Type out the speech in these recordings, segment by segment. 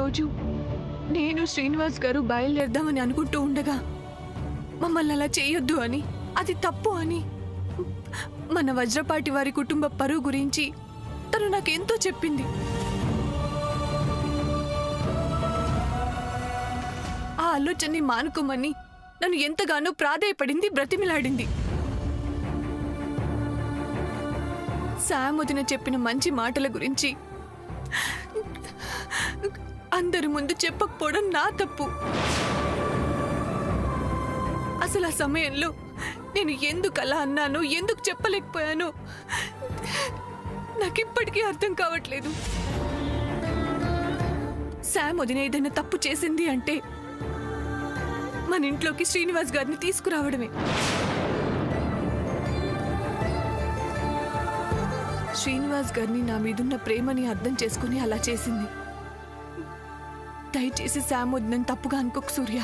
రోజు నేను శ్రీనివాస్ గారు బయలుదేరదామని అనుకుంటూ ఉండగా మమ్మల్ని అలా చేయొద్దు అని, అది తప్పు అని, మన వజ్రపాటి వారి కుటుంబ పరువు గురించి తను నాకెంతో చెప్పింది. ఆ ఆలోచనని మానుకోమని నన్ను ఎంతగానో ప్రాధేయపడింది, బ్రతిమిలాడింది. శామ్ వదిన చెప్పిన మంచి మాటల గురించి అందరి ముందు చెప్పకపోవడం నా తప్పు. అసలు ఆ సమయంలో నేను ఎందుకు అలా అన్నానో, ఎందుకు చెప్పలేకపోయానో నాకిప్పటికీ అర్థం కావట్లేదు. శామ్ వదిన ఏదైనా తప్పు చేసింది అంటే మన ఇంట్లోకి శ్రీనివాస్ గారిని తీసుకురావడమే. శ్రీనివాస్ గారిని నా మీదున్న ప్రేమని అర్థం చేసుకుని అలా చేసింది. దయచేసి శామ్ వదినని తప్పుగా అనుకోకు సూర్య.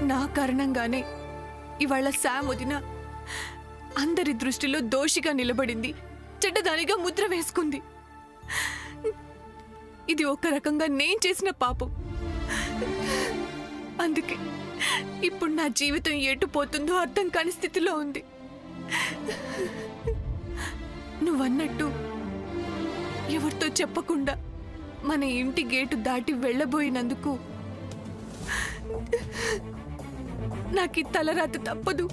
నా కారణంగానే ఇవాళ శామ్ వదిన అందరి దృష్టిలో దోషిగా నిలబడింది, చెడ్డదానిగా ముద్ర వేసుకుంది. ఇది ఒక రకంగా నేను చేసిన పాపం. అందుకే ఇప్పుడు నా జీవితం ఎటు పోతుందో అర్థం కాని స్థితిలో ఉంది. నువ్వన్నట్టు ఎవరితో చెప్పకుండా మన ఇంటి గేటు దాటి వెళ్ళబోయినందుకు నాకు ఈ తలరాత తప్పదు.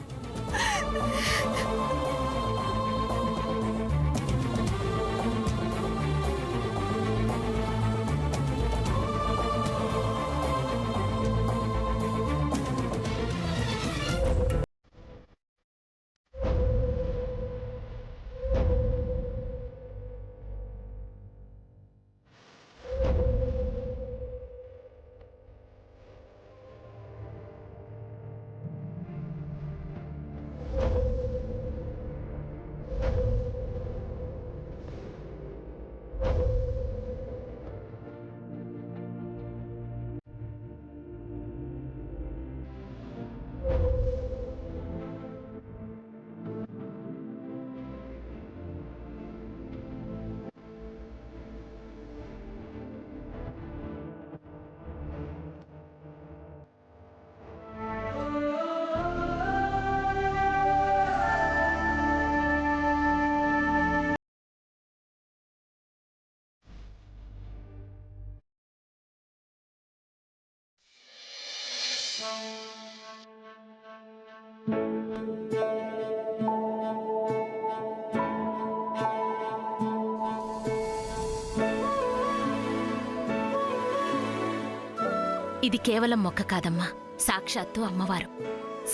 ఇది కేవలం మొక్క కాదమ్మా, సాక్షాత్తు అమ్మవారు.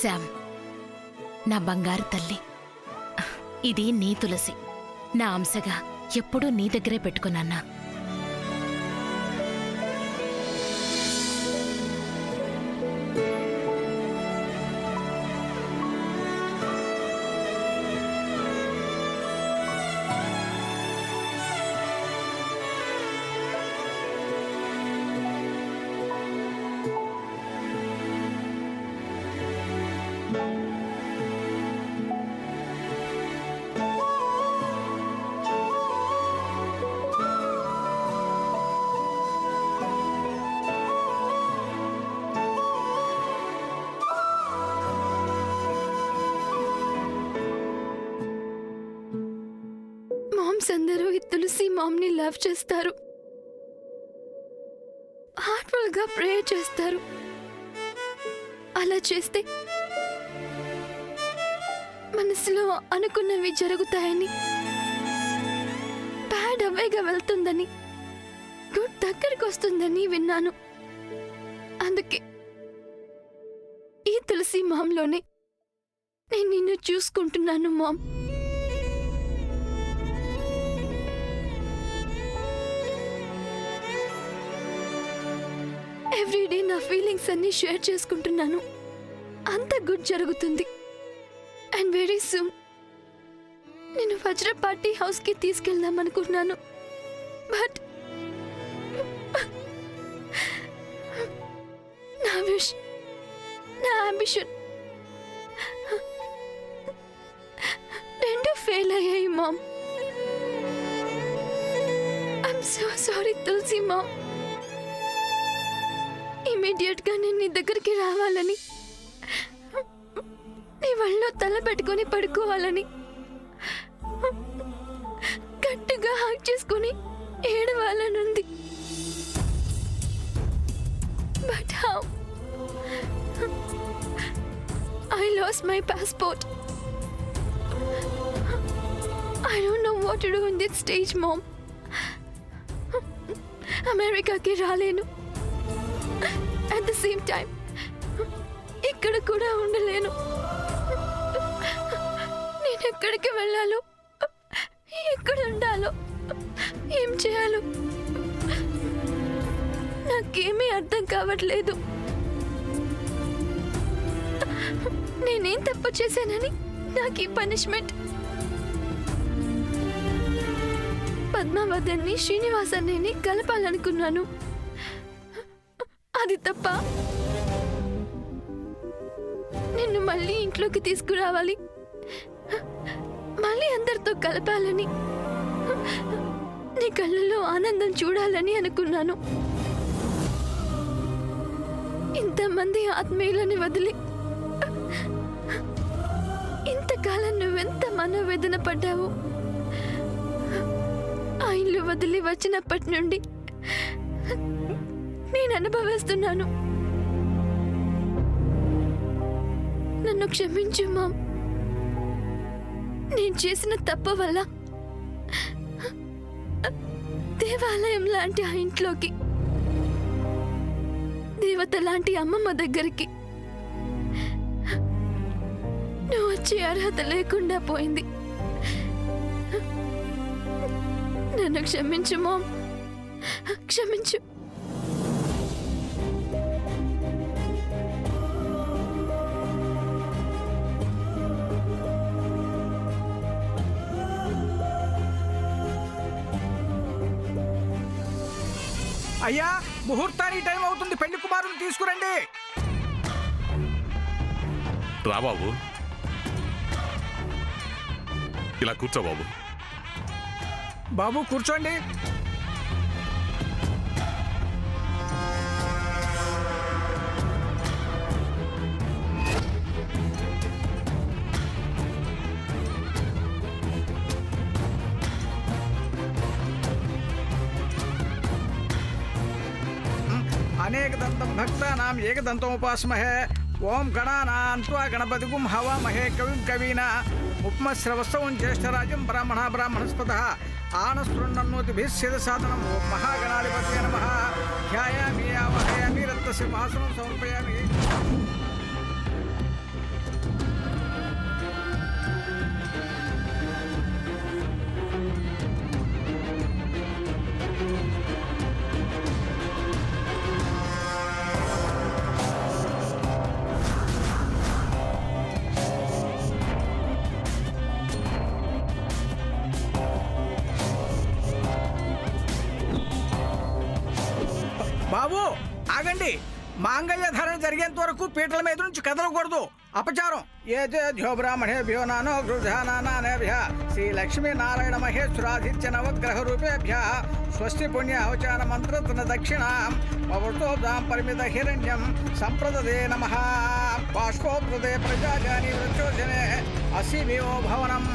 శామ్, నా బంగారు తల్లి, ఇది నీ తులసి. నా అంశగా ఎప్పుడూ నీ దగ్గరే పెట్టుకున్నానా. అందరూ ఈ తులసి మామ్ని లవ్ చేస్తారు, హార్ట్ఫుల్ గా ప్రే చేస్తారు. అలా చేస్తే మనసులో అనుకున్నవి జరుగుతాయని, బ్యాడ్ అవేగా వెళ్తుందని, గుడ్ దగ్గరికి వస్తుందని విన్నాను. అందుకే ఈ తులసి మామ్లోనే నేను నిన్ను చూసుకుంటున్నాను మామ్. ఎవ్రీడే నా ఫీలింగ్స్ అన్ని షేర్ చేసుకుంటున్నాను. అంత గుడ్ జరుగుతుంది. అండ్ వెరీ సూన్ నేను వజ్రపాటి హౌస్కి తీసుకెళ్దాం అనుకున్నాను. బట్ నా విష్, నా అంబిషన్ రెండు ఫెయిల్ అయ్యాయి ma'am. I'm so sorry Tulasi ma'am. ఇమిడియట్గా నేను నీ దగ్గరికి రావాలని, నీ ఒళ్ళో తల పెట్టుకొని పడుకోవాలని, గట్టిగా హాక్ చేసుకొని ఏడవాలనుంది. But how? I lost my passport. I don't know what to do in this stage, Mom. అమెరికాకి రాలేను. అట్ ద సేమ్ టైం ఇక్కడ కూడా ఉండలేను. నేను ఎక్కడికి వెళ్ళాలో, ఎక్కడ ఉండాలో, ఏం చేయాలో నాకేమీ అర్థం కావట్లేదు. నేనేం తప్పు చేశానని నాకు ఈ పనిష్మెంట్? పద్మావతిని శ్రీనివాసన్ని కలపాలనుకున్నాను. అది తప్ప? నిన్ను మళ్ళీ ఇంట్లోకి తీసుకురావాలి, మళ్ళీ అందరితో కలపాలని, నీ కళ్ళలో ఆనందం చూడాలని అనుకున్నాను. ఇంతమంది ఆత్మీయులని వదిలి ఇంతకాలం నువ్వెంత మనోవేదన పడ్డావు. ఆ ఇల్లు వదిలి వచ్చినప్పటి నుండి నేను అనుభవిస్తున్నాను. నన్ను క్షమించు మామ్. నేను చేసిన తప్పు వల్ల దేవాలయం లాంటి ఆ ఇంట్లోకి, దేవత లాంటి అమ్మమ్మ దగ్గరికి నువ్వు వచ్చే అర్హత లేకుండా పోయింది. నన్ను క్షమించు మామ్, క్షమించు. అయ్యా, ముహూర్తానికి టైం అవుతుంది, పెళ్లి కుమారుని తీసుకురండి. రా బాబు, ఇలా కూర్చో బాబు. బాబు కూర్చోండి. అనేక దంతం భక్తానాం ఏకదంతముపాస్మహే. ఓం గణానాం త్వా గణపతిగుం హవామహే కవిం కవీనా ఉపమశ్రవస్తవం జ్యేష్ఠరాజం బ్రాహ్మణ బ్రాహ్మణస్పతః ఆనస్పృణన్నోతిభిः సిద్ధసాధనం. ఓం మహాగణాధిపతయే నమః. ధ్యాయామి ఆవాహయామి రత్నసింహాసనం సమర్పయామి. బాబు ఆగండి. మాంగళ్య ధారణ జరిగేంత వరకు పీటల మీద నుంచి కదలకూడదు. అపచారం. ఏజో బ్రాహ్మణేభ్యో నానో గృధానానేభ్య శ్రీ లక్ష్మీ నారాయణ మహేశ్వరాధిత్య నవగ్రహ రూపేభ్య స్వస్తి పుణ్య అవచార మంత్రత్న దక్షిణ పవృతోబ్దాం పరిమిత హిరణ్యం సంప్రదదే నమః. బాష్పోప్రదే ప్రజాజాని వృక్షోజనే అసిమివో భవనం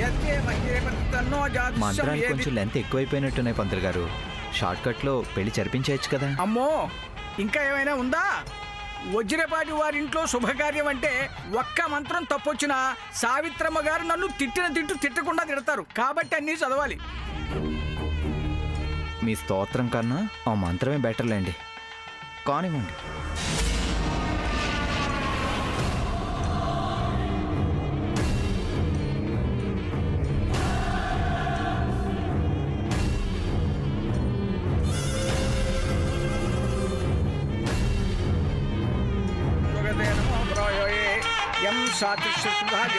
యత్తే మహ్యే ప్రతితన్నో మంత్రాలు జాతిష్యం. కొంచెం లెంత్ ఎక్కువైపోయినట్టున్నాయి పంతులు గారు. షార్ట్ కట్ లో పెళ్లి జరిపించవచ్చు కదా. అమ్మో, ఇంకా ఏమైనా ఉందా? వజ్రపాటి వారింట్లో శుభకార్యం అంటే ఒక్క మంత్రం తప్పొచ్చినా సావిత్రమ్మ గారు నన్ను తిట్టిన తిట్టు తిట్టకుండా తిడతారు. కాబట్టి అన్నీ చదవాలి. మీ స్తోత్రం కన్నా ఆ మంత్రమే బెటర్లేండి. కానివ్వండి.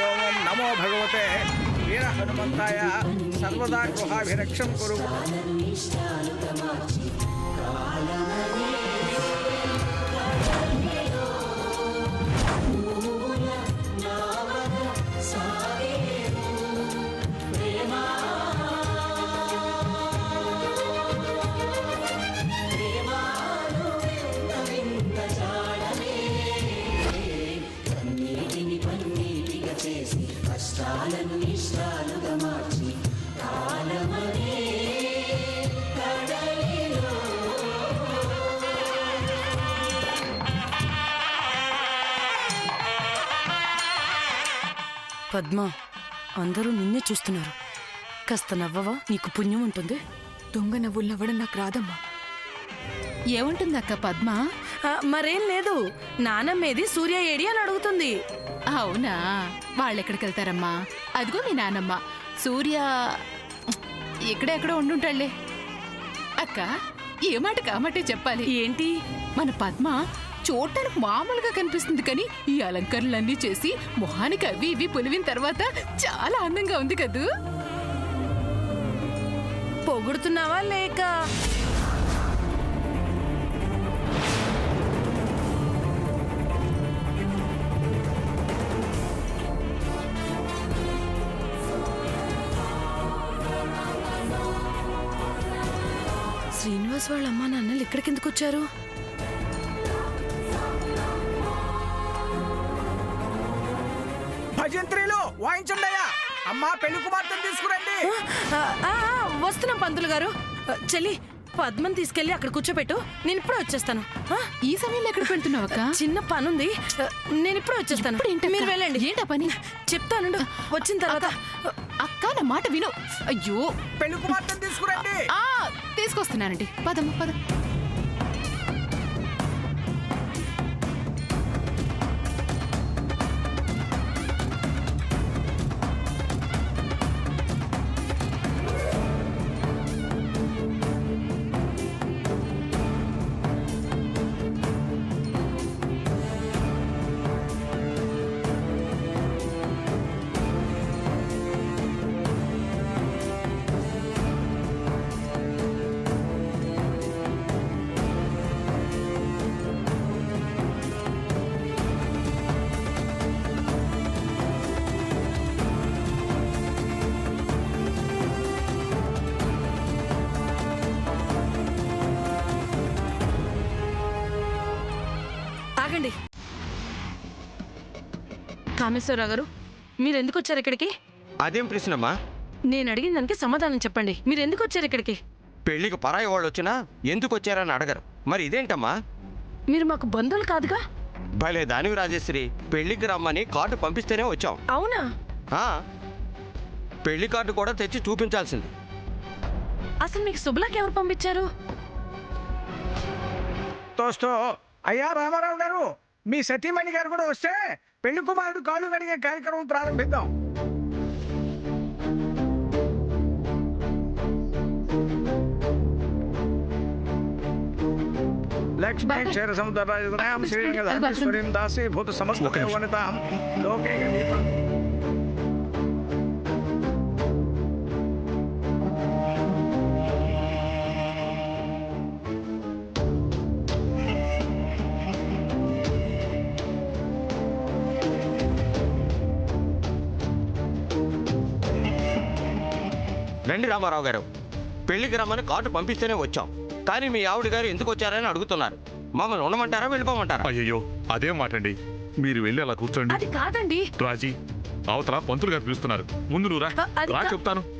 ఓం నమో భగవతే వీర హనుమంతాయ సర్వదా గృహాభిరక్షం కురు. పద్మ, అందరూ నిన్నే చూస్తున్నారు. కాస్త నవ్వవా, నీకు పుణ్యం ఉంటుంది. దొంగ నవ్వులు నవ్వడం నాకు రాదమ్మా. ఏముంటుందక్క పద్మ? మరేం లేదు, నానమ్మేది సూర్య ఏడి అని అడుగుతుంది. అవునా, వాళ్ళెక్కడికి వెళ్తారమ్మా? అదిగో మీ నానమ్మ సూర్య ఎక్కడెక్కడో ఉండుంటాళ్లే. అక్క, ఏ మాట కామాటే చెప్పాలి. ఏంటి? మన పద్మ చూడటానికి మామూలుగా కనిపిస్తుంది, కానీ ఈ అలంకరణలన్నీ చేసి మొహానికి అవి ఇవి పులివిన తర్వాత చాలా అందంగా ఉంది కదూ. పొగుడుతున్నావా లేక? శ్రీనివాస్ వాళ్ళ అమ్మా నాన్నలు ఇక్కడికి ఎందుకు వచ్చారు? భజంత్రీలు వాయించండి అయ్యా. అమ్మా పెళ్లి కుమార్తెను తీసుకురండి. వస్తున్నాం పంతులు గారు. చెల్లి, పద్మని తీసుకెళ్లి అక్కడ కూర్చోబెట్టు, నేను ఇప్పుడే వచ్చేస్తాను. ఈ సమయంలో ఎక్కడికి వెళ్తున్నావు అక్క? చిన్న పనుంది, నేను ఇప్పుడే వచ్చేస్తాను. ఇప్పుడేంటక్క? మీరు వెళ్ళండి. ఏంటా పని? చెప్తాను, వచ్చిన తర్వాత. అక్క, నా మాట విను. అయ్యో, పెళ్లి కుమార్తెను తీసుకురండి. తీసుకొస్తున్నానండి. పదమ్మ పద. ఆగండి. కామేశ్వరరావు గారు, మీరు ఎందుకు వచ్చారు ఇక్కడికి? అదేం ప్రశ్నమ్మా? నేను అడిగిన దానికి సమాధానం చెప్పండి. మీరు ఎందుకు వచ్చారు ఇక్కడికి? పెళ్లికి పరాయి వాళ్ళు వచ్చినా ఎందుకు వచ్చారని అడగరు. మరి ఇదేంటమ్మా? మీరు మాకు బంధువులు కాదుగా? భలే దానివి రాజేశ్వరి, పెళ్లికి రమ్మని కార్డు పంపిస్తేనే వచ్చాం. అవునా? ఆ, పెళ్లి కార్డు కూడా తెచ్చి చూపించాల్సింది. అసలు మీకు శుభలాకి ఎవరు పంపించారు? తోస్తో అయ్యా రామారావు గారు, మీ సతీమణి గారు కూడా వస్తే పెళ్లి కుమారుడు కాళ్ళు కడిగే కార్యక్రమం ప్రారంభిద్దాం. లక్ష్మీ క్షీర సముద్రాం శ్రీరంగేశ్వరీం దాసీ భూత సమస్త వనితాం లోకే గణీతం. రండి రామారావు గారు, పెళ్లికి రమ్మని కార్డు పంపిస్తేనే వచ్చాం. కానీ మీ ఆవిడ గారు ఎందుకు వచ్చారని అడుగుతున్నారు. మమ్మల్ని ఉండమంటారా, వెళ్ళిపోమంటారా? అయ్యయ్యో, అదేం మాటండి. మీరు వెళ్ళి అలా కూర్చోండి. అది కాదండి. రాజీ, అవతల పంతులు గారు పిలుస్తున్నారు. ముందు నువ్వు రా. అది రా కా- చెప్తాను.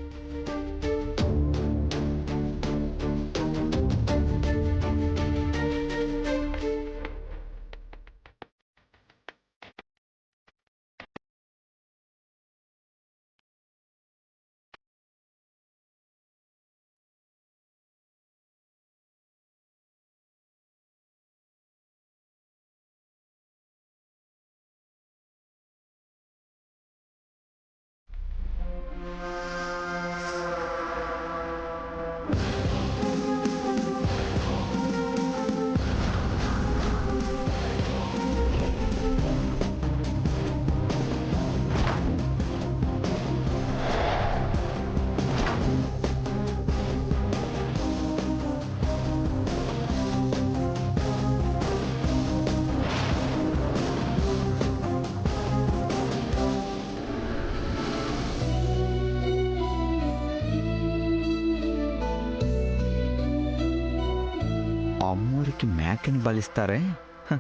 అమ్మూరికి మేకని బలిస్తారే, హ.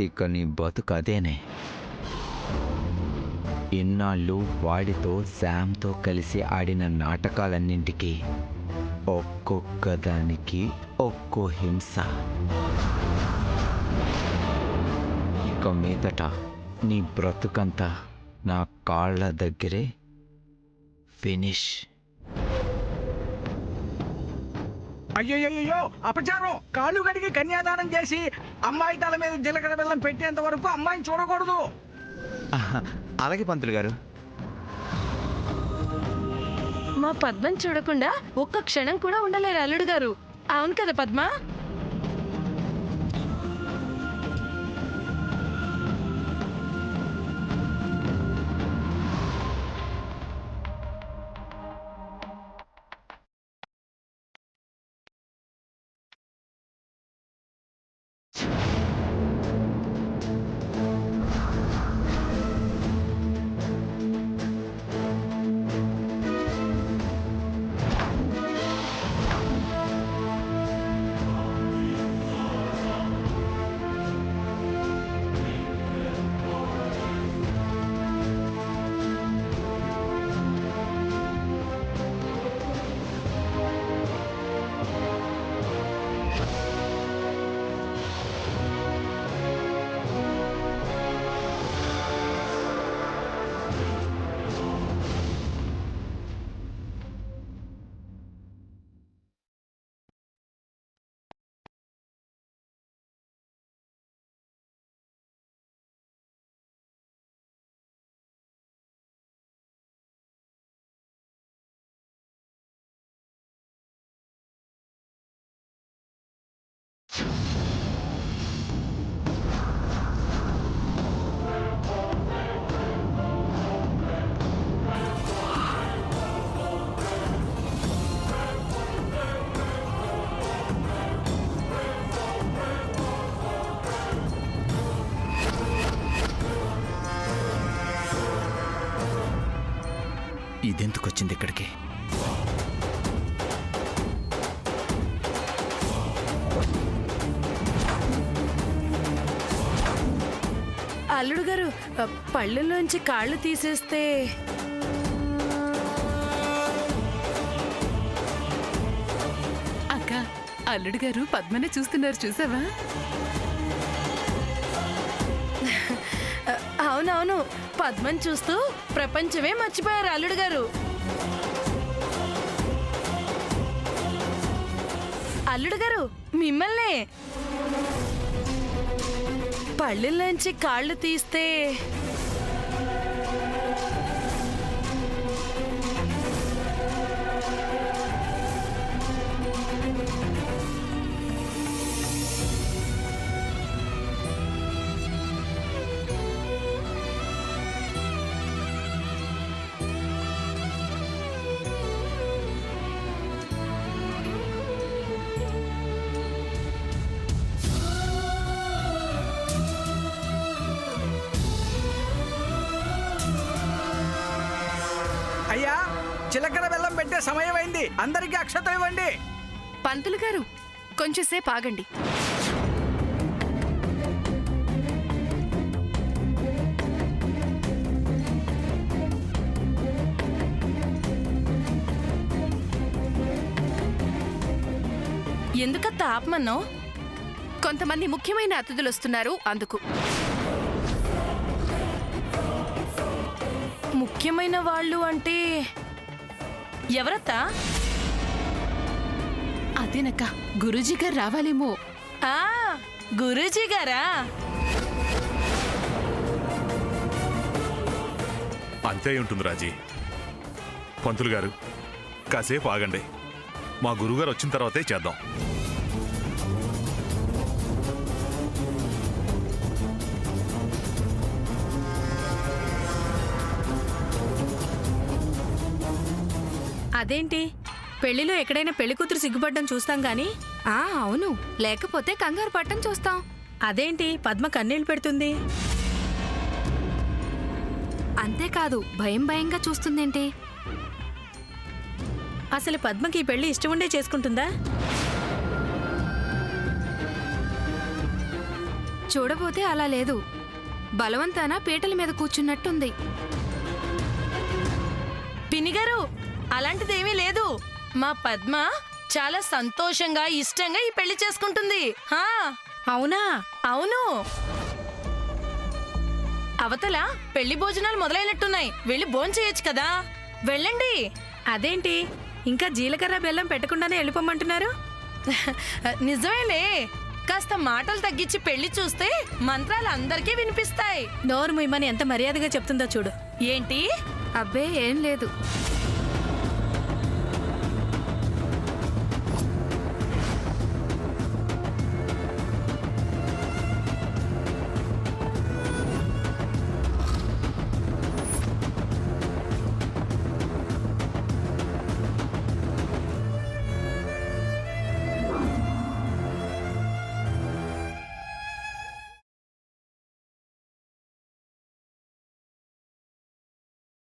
ఇక నీ బతుకు అదేనే. ఇన్నాళ్ళు వాడితో శామ్తో కలిసి ఆడిన నాటకాలన్నింటికి ఒక్కొక్క దానికి ఒక్కో హింస. ఇక మీదట నీ బ్రతుకంతా నా కాళ్ళ దగ్గరే ఫినిష్. అయ్యో అపచారం. కాళ్ళు కడిగి కన్యాదానం చేసి అమ్మాయి తల మీద జీలకర్ర బెల్లం పెట్టేంత వరకు అమ్మాయిని చూడకూడదు. ఆహా, అలాగే పంతులు గారు. మా పద్మని చూడకుండా ఒక్క క్షణం కూడా ఉండలేరు అల్లుడు గారు. అవును కదా పద్మ? ఇదెందుకు వచ్చింది ఇక్కడికి? అల్లుడు గారు పళ్ళల్లోంచి కాళ్ళు తీసేస్తే అక్క, అల్లుడు గారు పద్మనే చూస్తున్నారు, చూసావా? అవునవును, పద్మని చూస్తూ ప్రపంచమే మర్చిపోయారు అల్లుడు గారు. అల్లుడు గారు మిమ్మల్నే. పళ్ళల్లోంచి కాళ్ళు తీస్తే అయ్యా, జీలకర్ర బెల్లం పెట్టే సమయం అయింది. అందరికీ అక్షత ఇవ్వండి. పంతులు గారు కొంచెంసేపు ఆగండి. ఎందుక తాపమన్నావు? కొంతమంది ముఖ్యమైన అతిథులు వస్తున్నారు, అందుకు. ముఖ్యమైన వాళ్ళు అంటే ఎవరత్తా? అదేనక్క, గురూజీ గారు రావాలేమో. ఆ, గురూజీ గారా? అంతే ఉంటుంది రాజీ. పంతులు గారు కాసేపు ఆగండి. మా గురువుగారు వచ్చిన తర్వాతే చేద్దాం. అదేంటి, పెళ్లిలో ఎక్కడైనా పెళ్లి కూతురు సిగ్గుపడ్డం చూస్తాం గాని అవును, లేకపోతే కంగారు పట్టం చూస్తాం. అదేంటి పద్మ కన్నీళ్లు పెడుతుంది? అంతేకాదు, భయం భయంగా చూస్తుందేంటి? అసలు పద్మకి ఈ పెళ్లి ఇష్టం ఉండే చేసుకుంటుందా? చూడబోతే అలా లేదు, బలవంతాన పీటల మీద కూర్చున్నట్టుంది. పినిగారు, అలాంటిదేమీ లేదు. మా పద్మ చాలా సంతోషంగా ఇష్టంగా ఈ పెళ్లి చేసుకుంటుంది. అవునా? అవును. అవతల పెళ్లి భోజనాలు మొదలైనట్టున్నాయి, వెళ్ళి భోంచేయొచ్చు కదా. వెళ్ళండి. అదేంటి ఇంకా జీలకర్ర బెల్లం పెట్టకుండానే వెళ్ళిపోమంటున్నారు? నిజమేలే, కాస్త మాటలు తగ్గించి పెళ్లి చూస్తే మంత్రాలు అందరికీ వినిపిస్తాయి. నోరు ముయ్యమని ఎంత మర్యాదగా చెప్తుందో చూడు. ఏంటి? అబ్బే ఏం లేదు.